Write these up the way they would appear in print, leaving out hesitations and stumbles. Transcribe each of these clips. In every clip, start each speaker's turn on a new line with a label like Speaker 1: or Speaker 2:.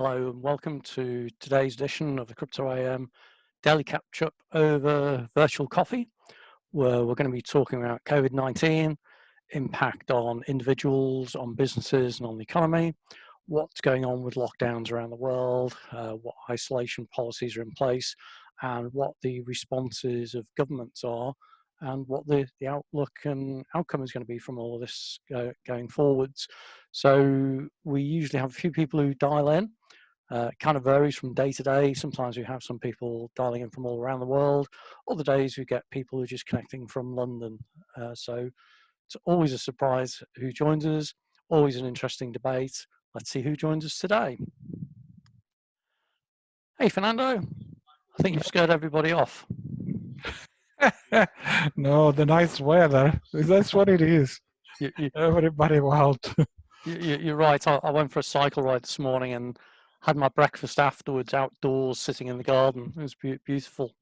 Speaker 1: Hello and welcome to today's edition of the CryptoAM Daily Catch-up over virtual coffee, where we're going to be talking about COVID-19, impact on individuals, on businesses and on the economy, what's going on with lockdowns around the world, what isolation policies are in place, and what the responses of governments are, and what the outlook and outcome is going to be from all of this going forwards. So we usually have a few people who dial in. It kind of varies from day to day. Sometimes we have some people dialing in from all around the world. Other days we get people who are just connecting from London. So it's always a surprise who joins us, always an interesting debate. Let's see who joins us today. Hey, Fernando. I think you've scared everybody off.
Speaker 2: No, the nice weather. That's what it is. Everybody wild.
Speaker 1: You're right. I went for a cycle ride this morning and had my breakfast afterwards outdoors, sitting in the garden. It was beautiful.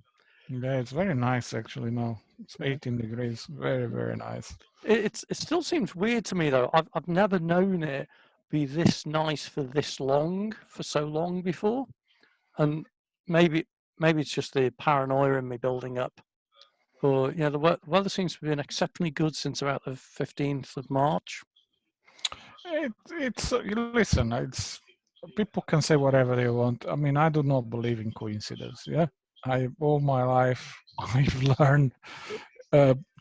Speaker 2: Yeah, it's very nice actually now. It's 18 degrees. Very, very nice.
Speaker 1: It still seems weird to me though. I've never known it be this nice for this long, for so long before. And maybe it's just the paranoia in me building up. But yeah, the weather seems to have been exceptionally good since about the 15th of March.
Speaker 2: Listen, people can say whatever they want. I mean, I do not believe in coincidence. Yeah, all my life I've learned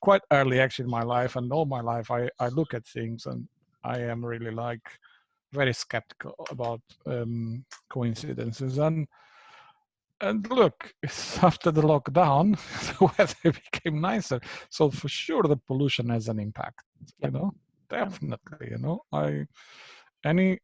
Speaker 2: quite early actually in my life, and all my life I look at things and I am really like very skeptical about coincidences. And look, it's after the lockdown, the weather became nicer. So for sure, the pollution has an impact.
Speaker 1: Yep.
Speaker 2: You know, definitely. You know,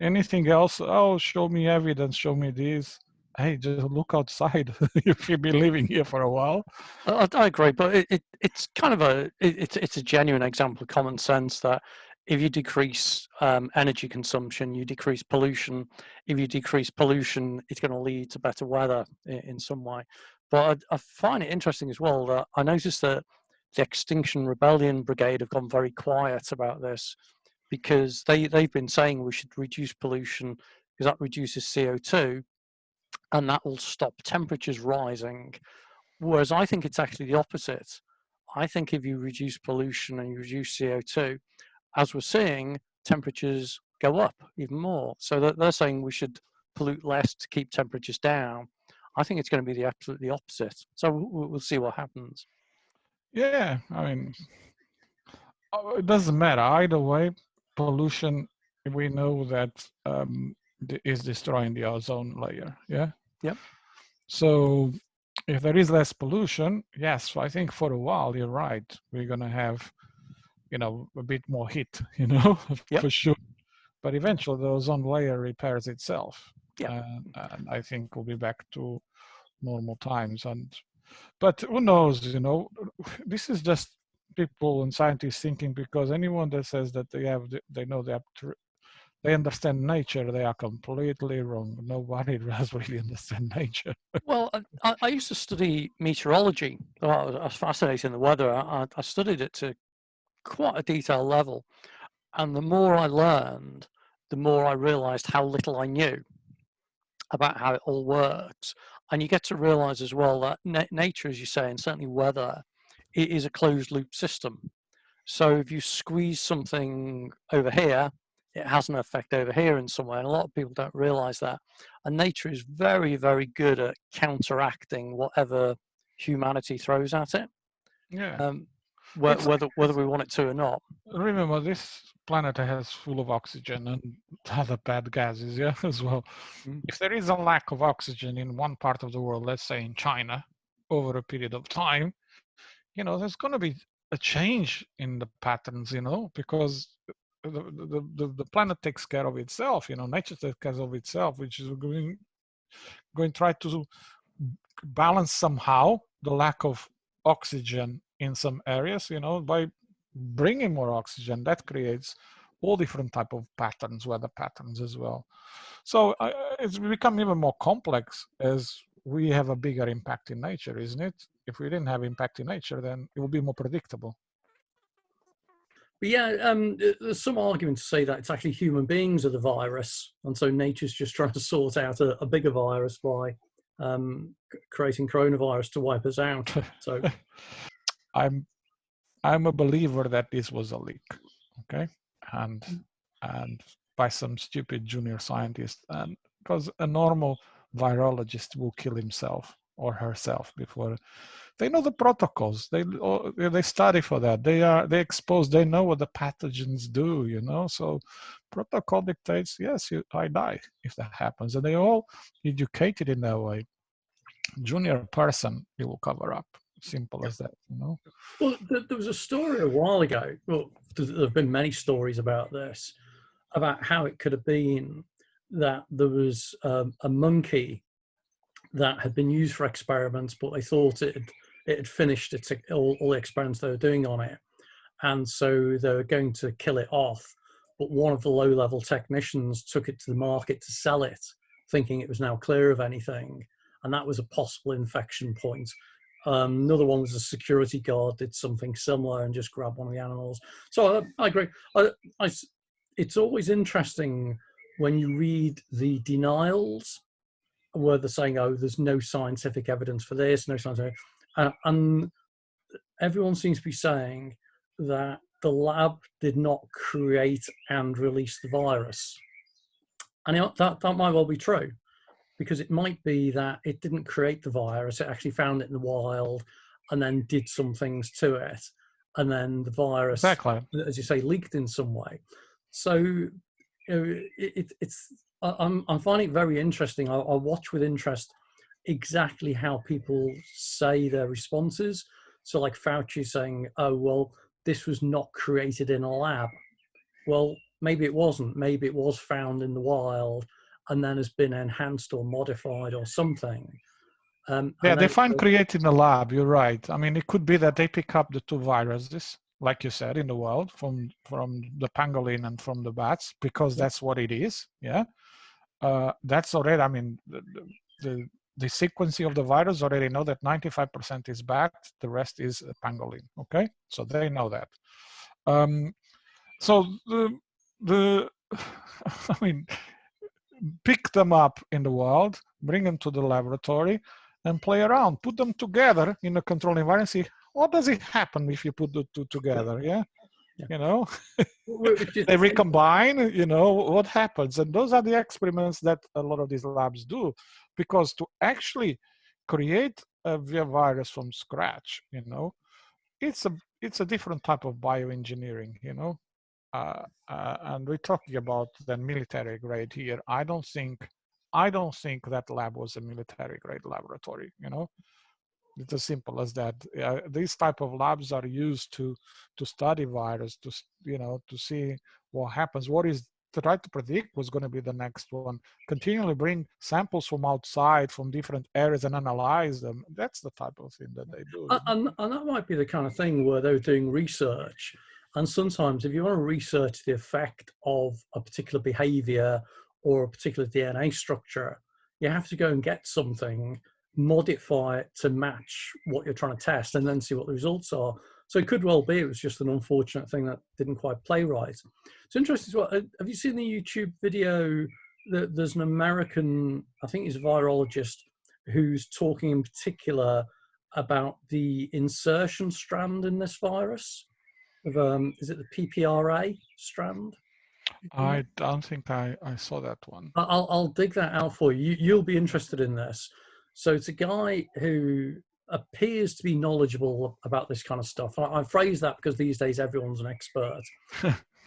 Speaker 2: anything else? Oh, show me evidence. Show me this. Hey, just look outside. If you've been living here for a while.
Speaker 1: I agree, but it's kind of it's a genuine example of common sense that if you decrease energy consumption, you decrease pollution. If you decrease pollution, it's going to lead to better weather in some way. But I find it interesting as well that I noticed that the Extinction Rebellion Brigade have gone very quiet about this because they've been saying we should reduce pollution because that reduces CO2 and that will stop temperatures rising. Whereas I think it's actually the opposite. I think if you reduce pollution and you reduce CO2, as we're seeing, temperatures go up even more. So they're saying we should pollute less to keep temperatures down. I think it's going to be the absolutely opposite. So we'll see what happens.
Speaker 2: Yeah, I mean, it doesn't matter. Either way, pollution, we know that is destroying the ozone layer. Yeah.
Speaker 1: Yep.
Speaker 2: So if there is less pollution, yes, I think for a while you're right. We're gonna have, a bit more heat,
Speaker 1: Yep.
Speaker 2: for sure. But eventually the ozone layer repairs itself,
Speaker 1: Yep.
Speaker 2: and I think we'll be back to normal times. But who knows? This is just people and scientists thinking, because anyone that says that they understand nature, they are completely wrong. Nobody does really understand nature.
Speaker 1: Well, I used to study meteorology. I was fascinated in the weather. I studied it to quite a detailed level. And the more I learned, the more I realized how little I knew about how it all works. And you get to realize as well that nature, as you say, and certainly weather, it is a closed loop system. So if you squeeze something over here, it has an effect over here in some way. And a lot of people don't realize that. And nature is very, very good at counteracting whatever humanity throws at it.
Speaker 2: Yeah.
Speaker 1: Whether we want it to or not.
Speaker 2: Remember, this planet is full of oxygen and other bad gases, yeah, as well. If there is a lack of oxygen in one part of the world, let's say in China, over a period of time, there's going to be a change in the patterns, because the planet takes care of itself, nature takes care of itself, which is going to try to balance somehow the lack of oxygen in some areas, by bringing more oxygen. That creates all different type of patterns, weather patterns as well. So it's become even more complex as we have a bigger impact in nature, isn't it? If we didn't have impact in nature, then it would be more predictable.
Speaker 1: But yeah, there's some argument to say that it's actually human beings are the virus, and so nature's just trying to sort out a bigger virus by creating coronavirus to wipe us out. So
Speaker 2: I'm a believer that this was a leak, okay, and by some stupid junior scientist, and because a normal virologist will kill himself or herself before. They know the protocols. They study for that. They exposed. They know what the pathogens do. You know, so protocol dictates. Yes, I die if that happens, and they all educated in that way. Junior person, he will cover up. Simple as that. You know.
Speaker 1: Well, there was a story a while ago. Well, there have been many stories about this, about how it could have been that there was a monkey that had been used for experiments, but they thought it had finished all the experiments they were doing on it, and so they were going to kill it off. But one of the low-level technicians took it to the market to sell it, thinking it was now clear of anything, and that was a possible infection point. Another one was a security guard did something similar and just grabbed one of the animals. So I agree. It's always interesting when you read the denials where they're saying, "Oh, there's no scientific evidence for this, no scientific," and everyone seems to be saying that the lab did not create and release the virus, and that might well be true, because it might be that it didn't create the virus, it actually found it in the wild and then did some things to it, and then the virus,
Speaker 2: exactly,
Speaker 1: as you say, leaked in some way. So I'm finding it very interesting. I watch with interest exactly how people say their responses. So like Fauci saying, oh, well, this was not created in a lab. Well, maybe it wasn't. Maybe it was found in the wild and then has been enhanced or modified or something.
Speaker 2: Yeah, they find create in the lab. You're right. I mean, it could be that they pick up the two viruses, like you said, in the wild from the pangolin and from the bats, because that's what it is. Yeah, that's already. I mean, the sequencing of the virus already know that 95% is bat, the rest is pangolin. Okay, so they know that. So the I mean, pick them up in the wild, bring them to the laboratory, and play around. Put them together in a controlled environment. See what does it happen if you put the two together. Yeah, you know, they recombine. You know what happens, and those are the experiments that a lot of these labs do, because to actually create a virus from scratch, you know, it's a different type of bioengineering. You know. And we're talking about the military grade here. I don't think that lab was a military grade laboratory. You know, it's as simple as that. These type of labs are used to study virus, to see what happens, what is to try to predict what's going to be the next one. Continually bring samples from outside, from different areas, and analyze them. That's the type of thing that they do.
Speaker 1: And that might be the kind of thing where they're doing research. And sometimes if you want to research the effect of a particular behavior or a particular DNA structure, you have to go and get something, modify it to match what you're trying to test, and then see what the results are. So it could well be it was just an unfortunate thing that didn't quite play right. It's interesting as well. Have you seen the YouTube video? There's an American, I think he's a virologist, who's talking in particular about the insertion strand in this virus. Is it the PPRA strand?
Speaker 2: I don't think I saw that one.
Speaker 1: I'll dig that out for you. You'll be interested in this. So it's a guy who appears to be knowledgeable about this kind of stuff. I phrase that because these days everyone's an expert.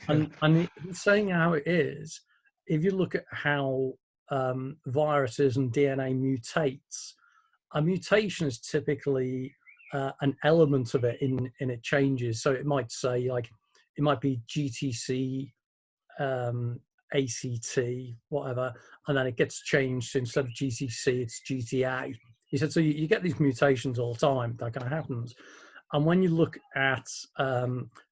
Speaker 1: And he's saying how it is. If you look at how viruses and DNA mutates, a mutation is typically an element of it in it changes. So it might say, like, it might be GTC, ACT, whatever, and then it gets changed. So instead of GTC, it's GTA. He said, so you get these mutations all the time. That kind of happens. And when you look at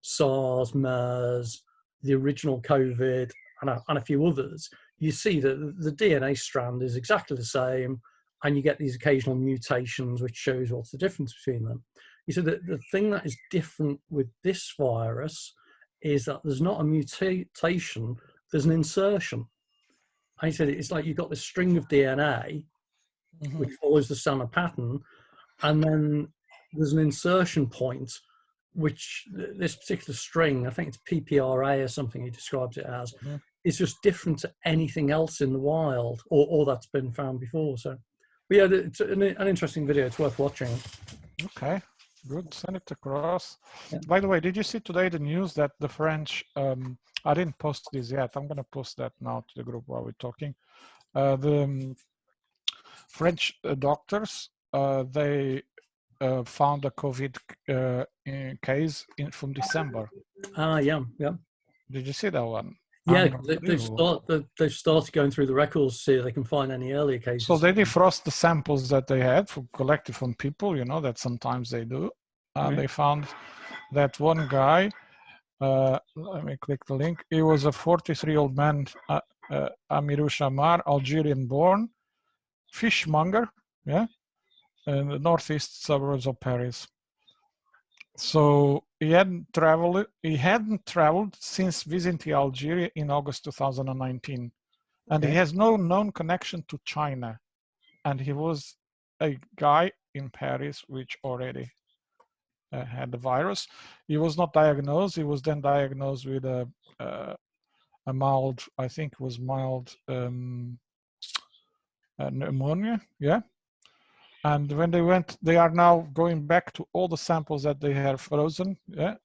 Speaker 1: SARS, MERS, the original COVID, and a few others, you see that the DNA strand is exactly the same, and you get these occasional mutations, which shows what's the difference between them. He said that the thing that is different with this virus is that there's not a mutation, there's an insertion. I said it's like you've got this string of DNA, which follows the standard pattern, and then there's an insertion point, which this particular string, I think it's PPRA or something he describes it as, is just different to anything else in the wild or that's been found before. So, but yeah, it's an interesting video. It's worth watching.
Speaker 2: Okay, good. Send it across. Yeah. By the way, did you see today the news that the French, I didn't post this yet. I'm going to post that now to the group while we're talking. The French doctors, they found a COVID case from December.
Speaker 1: Yeah.
Speaker 2: Did you see that one?
Speaker 1: Yeah, they've started going through the records to see if they can find any earlier cases.
Speaker 2: So they defrost the samples that they had collected from people, you know, that sometimes they do. And they found that one guy, let me click the link. He was a 43-year-old man, Amirou Shamar, Algerian born, fishmonger, yeah, in the northeast suburbs of Paris. So he hadn't traveled since visiting Algeria in August 2019. And he has no known connection to China. And he was a guy in Paris which already had the virus. He was not diagnosed. He was then diagnosed with a mild, I think it was mild pneumonia, yeah. And when they went, they are now going back to all the samples that they have frozen, yeah,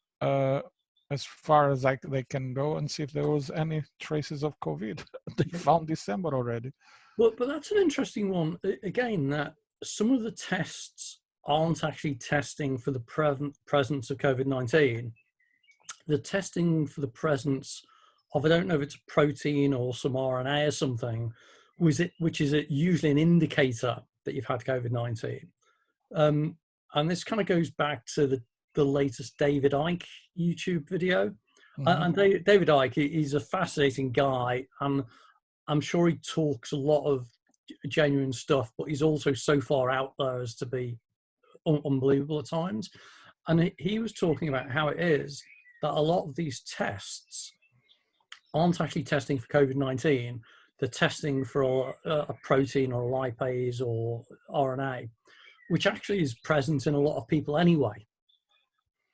Speaker 2: as far as they can go and see if there was any traces of COVID. They found December already.
Speaker 1: But that's an interesting one. Again, that some of the tests aren't actually testing for the presence of COVID-19. The testing for the presence of, I don't know if it's a protein or some RNA or something, which is usually an indicator that you've had COVID-19. And this kind of goes back to the latest David Icke YouTube video. And David Icke, he's a fascinating guy, and I'm sure he talks a lot of genuine stuff, but he's also so far out there as to be unbelievable at times. And he was talking about how it is that a lot of these tests aren't actually testing for COVID-19. They're testing for a protein or a lipase or RNA, which actually is present in a lot of people anyway.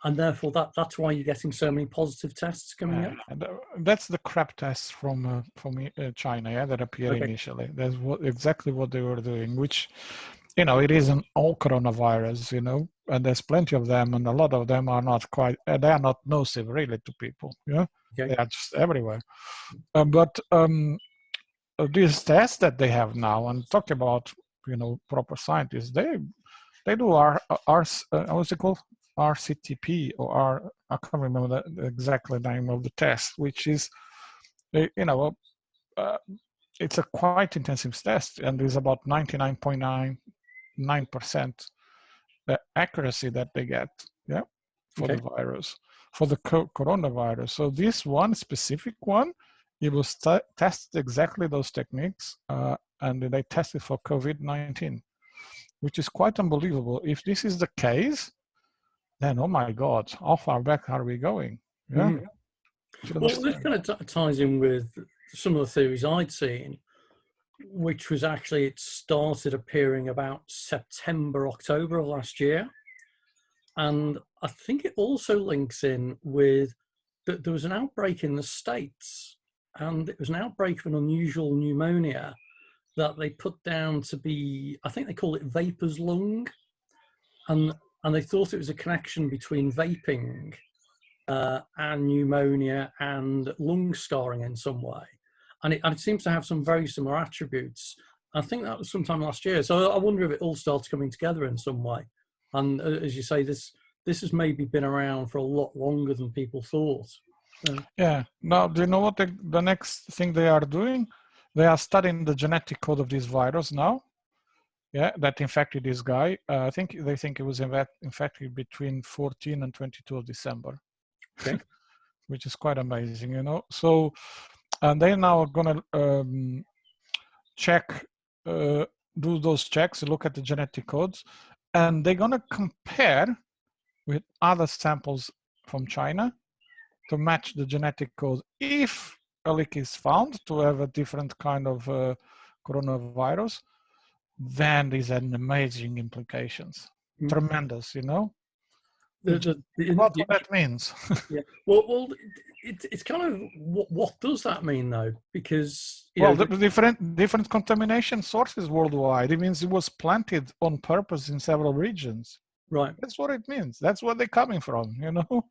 Speaker 1: And therefore, that's why you're getting so many positive tests coming up.
Speaker 2: And that's the crap tests from China, yeah, that appeared initially. That's exactly what they were doing, which, you know, it isn't all coronavirus, you know, and there's plenty of them, and a lot of them are not quite, they are not nocive really to people, yeah? They are just everywhere. But these tests that they have now, and talk about, you know, proper scientists, they do what's it called? RCTP or I can't remember the exact name of the test, which is, you know, it's a quite intensive test, and there's about 99.99% accuracy that they get, yeah, for the virus, for the coronavirus. So this one specific one, it was tested exactly those techniques, and they tested for COVID-19, which is quite unbelievable. If this is the case, then, oh my God, how far back are we going? Yeah.
Speaker 1: Well, this kind of ties in with some of the theories I'd seen, which was actually it started appearing about September, October of last year. And I think it also links in with that there was an outbreak in the States, and it was an outbreak of an unusual pneumonia that they put down to be, I think they call it vapor's lung. And they thought it was a connection between vaping and pneumonia and lung scarring in some way. And it seems to have some very similar attributes. I think that was sometime last year. So I wonder if it all starts coming together in some way. And as you say, this has maybe been around for a lot longer than people thought.
Speaker 2: Yeah. Now, do you know what the next thing they are doing? They are studying the genetic code of this virus now. Yeah, that infected this guy. I think they think it was infected between 14 and 22 of December, which is quite amazing, you know. So, and they now are gonna check, do those checks, look at the genetic codes, and they're gonna compare with other samples from China to match the genetic code. If a leak is found to have a different kind of coronavirus, then these are amazing implications. Tremendous, you know? What that means.
Speaker 1: Yeah. Well, it's kind of what does that mean though? Because
Speaker 2: the different contamination sources worldwide. It means it was planted on purpose in several regions.
Speaker 1: Right.
Speaker 2: That's what it means. That's where they're coming from, you know?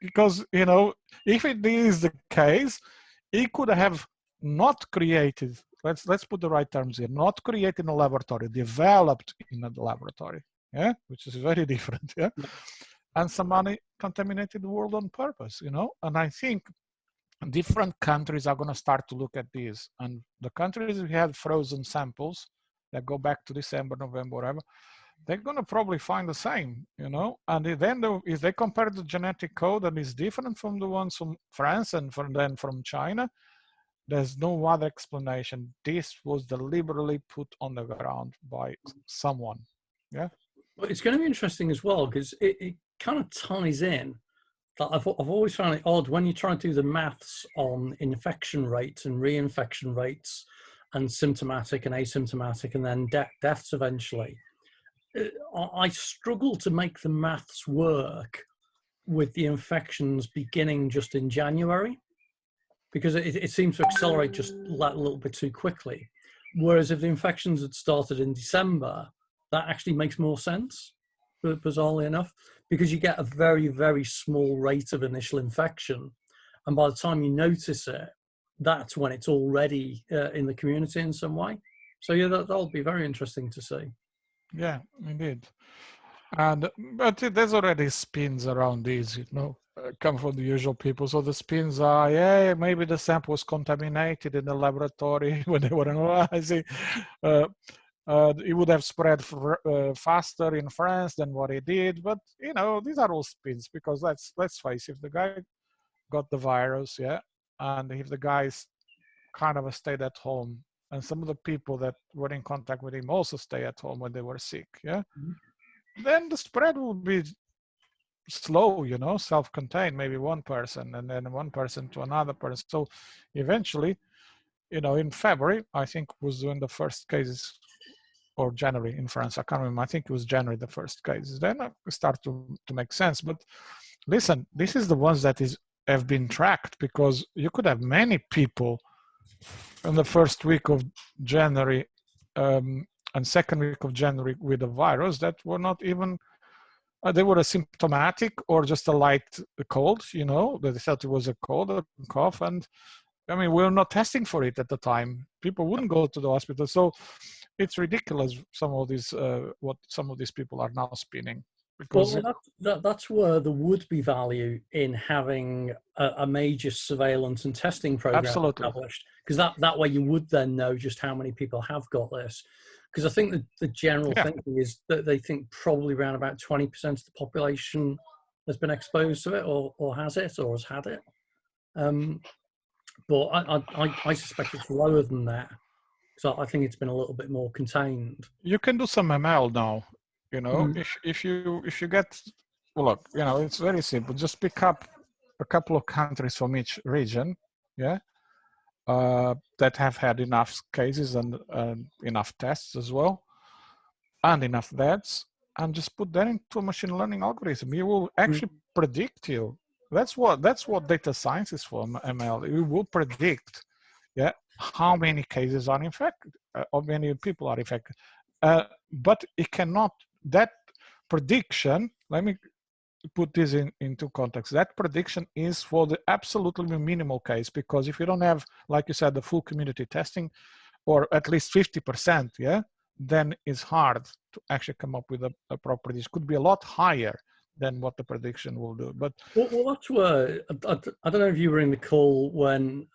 Speaker 2: Because, you know, if it is the case, it could have not created, let's put the right terms here, not created in a laboratory, developed in a laboratory, yeah, which is very different, yeah. And somebody contaminated the world on purpose, you know. And I think different countries are going to start to look at this. And the countries who had frozen samples that go back to December, November, whatever, they're going to probably find the same, you know. And then if they compare the genetic code and it's different from the ones from France and from China, there's no other explanation. This was deliberately put on the ground by someone. Yeah.
Speaker 1: Well, it's going to be interesting as well because it kind of ties in. I've always found it odd when you try to do the maths on infection rates and reinfection rates and symptomatic and asymptomatic and then deaths eventually. I struggle to make the maths work with the infections beginning just in January because it seems to accelerate just a little bit too quickly. Whereas if the infections had started in December, that actually makes more sense, bizarrely enough, because you get a very, very small rate of initial infection. And by the time you notice it, that's when it's already in the community in some way. So yeah, that'll be very interesting to see.
Speaker 2: Yeah, indeed. But there's already spins around these, you know, come from the usual people. So the spins are, yeah, maybe the sample was contaminated in the laboratory when they were analyzing. It would have spread faster in France than what it did. But, you know, these are all spins because let's face it, if the guy got the virus, yeah, and if the guys kind of stayed at home, and some of the people that were in contact with him also stay at home when they were sick, yeah, then the spread will be slow, you know, self-contained, maybe one person and then one person to another person. So eventually, you know, in February, I think was when the first cases, or January in France, I can't remember, I think it was January, the first cases. Then it start to make sense. But listen, this is the ones that have been tracked because you could have many people in the first week of January and second week of January with the virus that were not even, they were asymptomatic or just a light cold, you know, they thought it was a cold, a cough. And I mean, we were not testing for it at the time. People wouldn't go to the hospital. So it's ridiculous, some of these, what some of these people are now spinning. Because
Speaker 1: that's where there would be value in having a major surveillance and testing program established, because that way you would then know just how many people have got this. Because I think that the general thinking is that they think probably around about 20% of the population has been exposed to it or has it or has had it. But I suspect it's lower than that. So I think it's been a little bit more contained.
Speaker 2: You can do some ML now. You know, if you get, well, look, you know, it's very simple. Just pick up a couple of countries from each region, yeah, that have had enough cases and enough tests as well, and enough deaths, and just put that into a machine learning algorithm. It will actually predict you. That's what data science is for, ML. It will predict, yeah, how many cases are infected, how many people are infected. But it cannot, that prediction, let me put this into context. That prediction is for the absolutely minimal case, because if you don't have, like you said, the full community testing, or at least 50%, yeah, then it's hard to actually come up with a proper, this could be a lot higher than what the prediction will do. But
Speaker 1: well that's where, I don't know if you were in the call when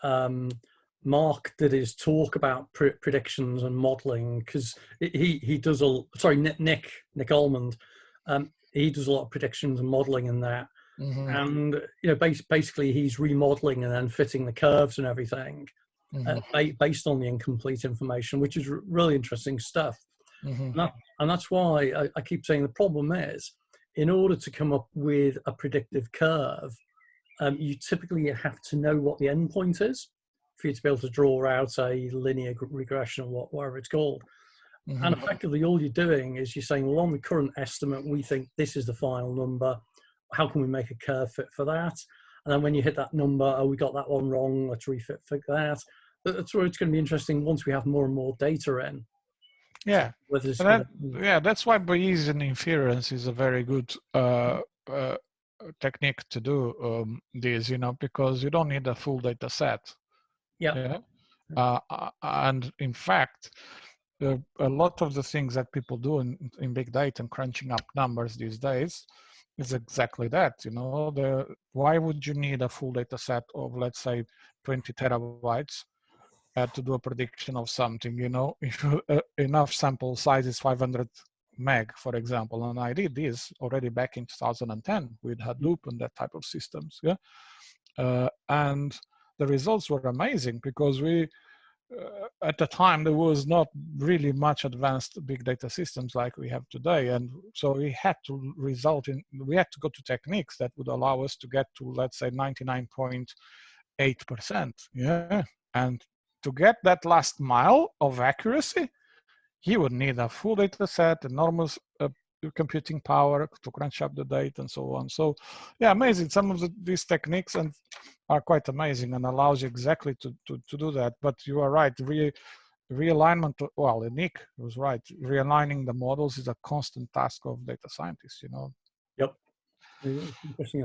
Speaker 1: Mark did his talk about predictions and modeling, because he does Nick Almond, he does a lot of predictions and modeling in that. And you know, basically he's remodeling and then fitting the curves and everything based on the incomplete information, which is really interesting stuff. And that's why I keep saying the problem is, in order to come up with a predictive curve, you typically have to know what the endpoint is for you to be able to draw out a linear regression or whatever it's called.
Speaker 2: Mm-hmm.
Speaker 1: And effectively, all you're doing is you're saying, well, on the current estimate, we think this is the final number. How can we make a curve fit for that? And then when you hit that number, oh, we got that one wrong, let's refit for that. But that's where it's going to be interesting once we have more and more data in.
Speaker 2: Yeah,
Speaker 1: So
Speaker 2: that's why Bayesian inference is a very good technique to do this, because you don't need a full data set.
Speaker 1: Yeah.
Speaker 2: And in fact, a lot of the things that people do in big data and crunching up numbers these days is exactly that. Why would you need a full data set of, let's say, 20 terabytes to do a prediction of something? If enough sample size is 500 meg, for example, and I did this already back in 2010 with Hadoop and that type of systems. And the results were amazing because at the time there was not really much advanced big data systems like we have today, and so we had to go to techniques that would allow us to get to, let's say, 99.8%. And to get that last mile of accuracy, he would need a full data set, enormous computing power to crunch up the data and so on. So yeah, amazing. Some of these techniques are quite amazing and allows you exactly to do that. But you are right, realignment, well, Nick was right. Realigning the models is a constant task of data scientists,
Speaker 1: Yep.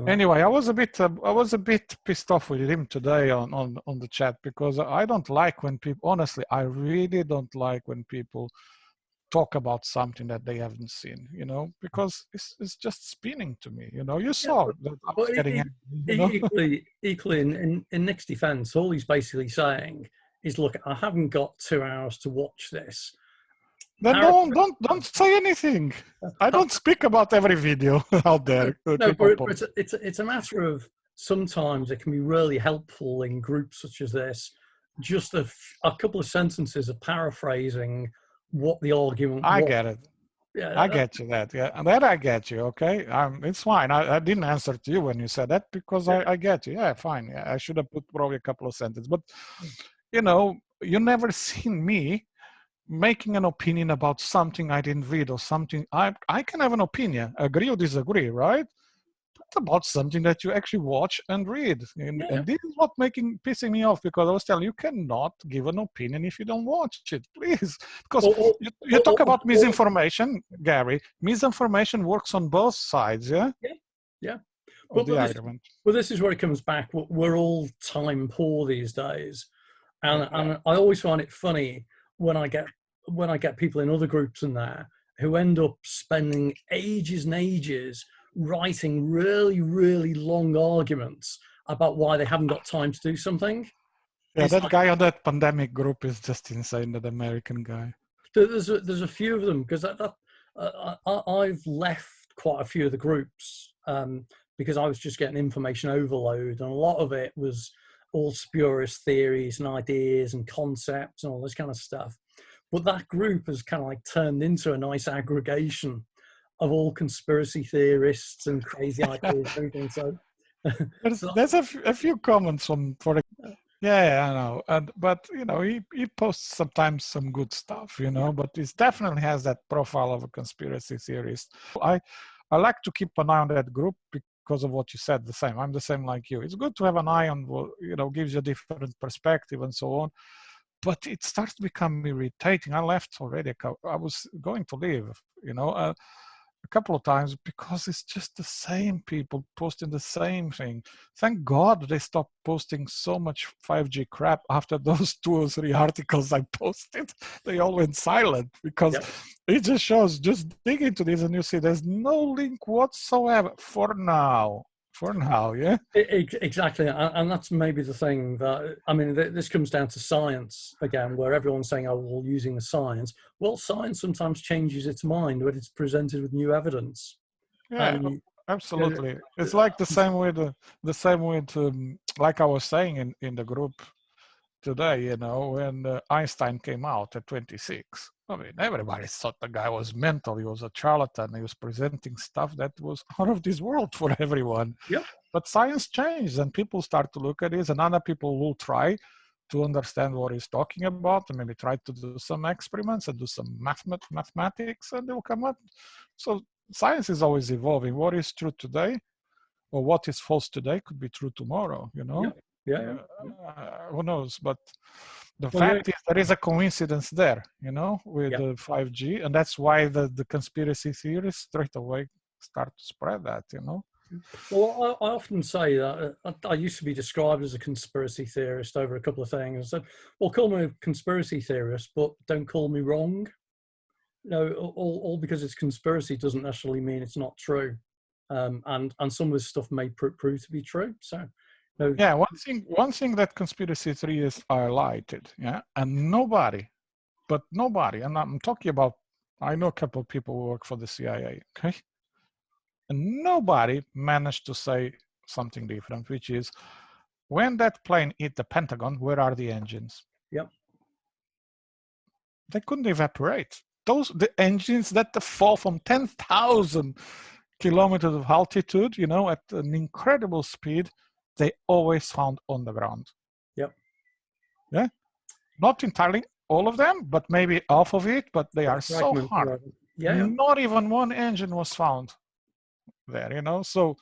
Speaker 2: Anyway, I was a bit pissed off with him today on the chat because I don't like when people, honestly, I really don't like when people talk about something that they haven't seen, because it's just spinning to me, you saw that I was getting
Speaker 1: equally in Nick's defense, all he's basically saying is, look, I haven't got 2 hours to watch this.
Speaker 2: Then don't say anything. I don't speak about every video out there.
Speaker 1: No, but it's a matter of sometimes it can be really helpful in groups such as this, just a couple of sentences of paraphrasing what the argument was.
Speaker 2: I get it. Yeah, I get you that. Yeah, and that I get you. Okay, it's fine. I didn't answer to you when you said that because I get you. Yeah, fine. Yeah, I should have put probably a couple of sentences, but you never seen me making an opinion about something I didn't read or something. I can have an opinion, agree or disagree, right? But about something that you actually watch and read. And this is what pissing me off, because I was telling you cannot give an opinion if you don't watch it, please. Because you talk about misinformation, Gary. Misinformation works on both sides, yeah?
Speaker 1: Yeah.
Speaker 2: Of the argument.
Speaker 1: Well, this is where it comes back. We're all time poor these days. And I always find it funny when I get people in other groups and that who end up spending ages and ages writing really, really long arguments about why they haven't got time to do something.
Speaker 2: Yeah, that guy on that pandemic group is just insane, that American guy.
Speaker 1: There's a few of them, because I've left quite a few of the groups because I was just getting information overload, and a lot of it was all spurious theories and ideas and concepts and all this kind of stuff. But that group has kind of like turned into a nice aggregation of all conspiracy theorists and crazy ideas and everything. So
Speaker 2: there's a few comments for yeah, I know. But he posts sometimes some good stuff, but it definitely has that profile of a conspiracy theorist. I like to keep an eye on that group because of what you said. The same. I'm the same like you. It's good to have an eye on what, gives you a different perspective and so on. But it starts to become irritating. I left already. I was going to leave, a couple of times, because it's just the same people posting the same thing. Thank God they stopped posting so much 5G crap after those 2 or 3 articles I posted. They all went silent, because it just shows, just dig into this and you see there's no link whatsoever for now. Yeah.
Speaker 1: Exactly, and that's maybe the thing that, I mean, this comes down to science again, where everyone's saying, "Oh, well, using the science." Well, science sometimes changes its mind when it's presented with new evidence.
Speaker 2: Yeah, absolutely. It's like the same with like I was saying in the group today. When Einstein came out at 26. I mean, everybody thought the guy was mental. He was a charlatan. He was presenting stuff that was out of this world for everyone.
Speaker 1: Yep.
Speaker 2: But science changed, and people start to look at this, and other people will try to understand what he's talking about, and maybe try to do some experiments and do some mathematics, and they'll come up. So science is always evolving. What is true today, or what is false today, could be true tomorrow. You know, who knows? But the fact is, there is a coincidence there. You know, with the 5G, and that's why the conspiracy theories straight away start to spread that. You know.
Speaker 1: Well, I often say that I used to be described as a conspiracy theorist over a couple of things. I said, well, call me a conspiracy theorist, but don't call me wrong. You know, all because it's conspiracy doesn't necessarily mean it's not true. And some of this stuff may prove to be true. So, you know,
Speaker 2: yeah, one thing that conspiracy theorists highlighted, and nobody, and I'm talking about, I know a couple of people who work for the CIA, okay? And nobody managed to say something different, which is, when that plane hit the Pentagon, where are the engines?
Speaker 1: Yep.
Speaker 2: They couldn't evaporate. The engines that fall from 10,000 kilometers of altitude, you know, at an incredible speed, they always found on the ground.
Speaker 1: Yep.
Speaker 2: Yeah. Not entirely all of them, but maybe half of it, but they are so hard.
Speaker 1: Yeah.
Speaker 2: Not even one engine was found there, you know. So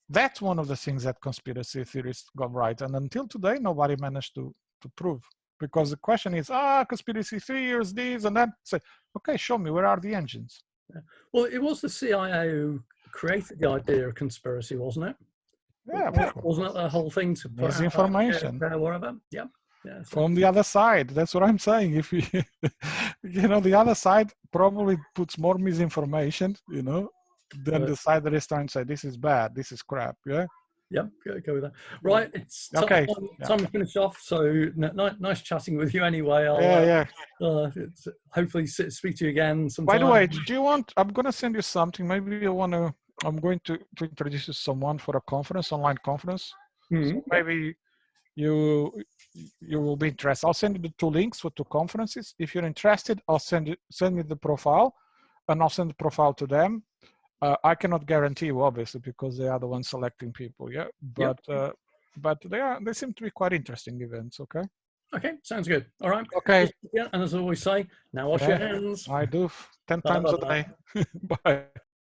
Speaker 2: that's one of the things that conspiracy theorists got right. And until today, nobody managed to prove. Because the question is, conspiracy theories, this and that. Say, okay, show me, where are the engines?
Speaker 1: Yeah. Well, it was the CIA who created the idea of conspiracy, wasn't it?
Speaker 2: Yeah.
Speaker 1: Wasn't that the whole thing to put
Speaker 2: misinformation?
Speaker 1: Whatever. Yeah. Yeah, so.
Speaker 2: From the other side, that's what I'm saying. If you, you know, the other side probably puts more misinformation, you know, than the side that is trying to say this is bad, this is crap. Yeah.
Speaker 1: Yep, go with that. Right, it's
Speaker 2: okay.
Speaker 1: Time to finish off. So nice chatting with you anyway. Hopefully speak to you again sometime.
Speaker 2: By the way, do you want? I'm going to send you something. Maybe you want to. I'm going to introduce you to someone for a conference, online conference. So maybe you will be interested. I'll send you the 2 links for 2 conferences. If you're interested, I'll send me the profile, and I'll send the profile to them. I cannot guarantee you, obviously, because they are the ones selecting people. Yeah, but they seem to be quite interesting events. Okay.
Speaker 1: Okay, sounds good. All right.
Speaker 2: Okay.
Speaker 1: Yeah, and as I always say, now wash your hands.
Speaker 2: I do 10 times a day. Bye.